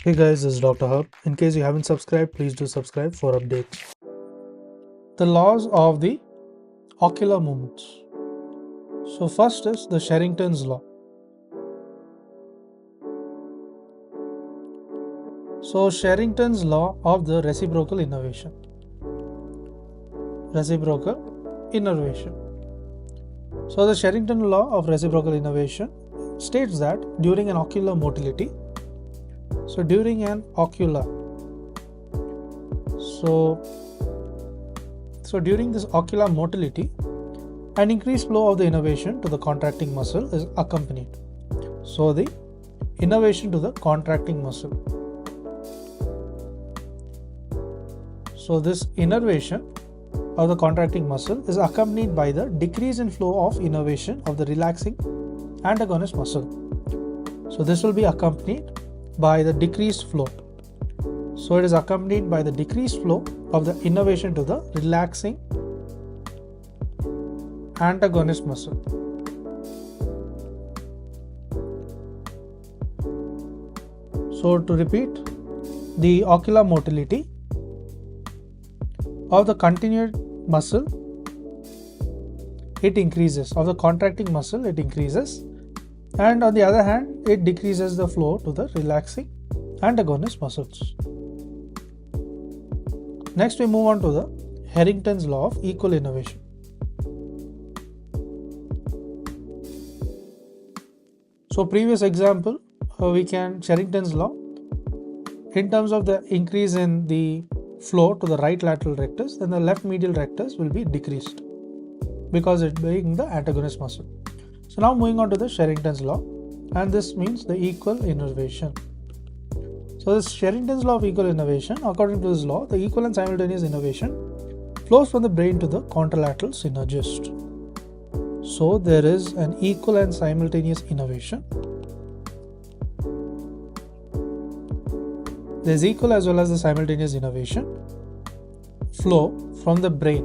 Hey guys, this is Dr. Hub. In case you haven't subscribed, please do subscribe for updates. The laws of the ocular movements. So first is the Sherrington's law. So Sherrington's law of the reciprocal innervation. Reciprocal innervation. So the Sherrington law of reciprocal innervation states that during an ocular motility, during an ocular, during this ocular motility, an increased flow of the innervation to the contracting muscle is accompanied. So the innervation to the contracting muscle. So this innervation of the contracting muscle is accompanied by the decrease in flow of innervation of the relaxing antagonist muscle. So this will be accompanied by the decreased flow. So it is accompanied by the decreased flow of the innervation to the relaxing antagonist muscle. So to repeat, the ocular motility of the continued muscle, it increases, of the contracting muscle it increases, and on the other hand it decreases the flow to the relaxing antagonist muscles. Next we move on to the Sherrington's law of equal innervation. So previous example, we can Sherrington's law in terms of the increase in the flow to the right lateral rectus, then the left medial rectus will be decreased because it being the antagonist muscle. So now moving on to the Sherrington's law, and this means the equal innervation. So this Sherrington's law of equal innervation, according to this law, the equal and simultaneous innervation flows from the brain to the contralateral synergist. So there is an equal and simultaneous innervation. There is equal as well as the simultaneous innervation flow from the brain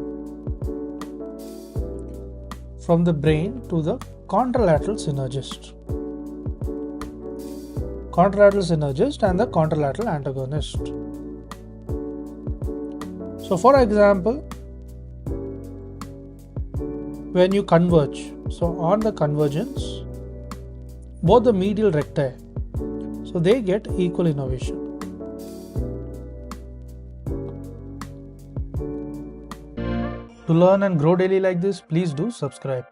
to the contralateral synergist. Contralateral synergist and the contralateral antagonist. So for example, when you converge, so on the convergence, both the medial recti, so they get equal innervation. To learn and grow daily like this, please do subscribe.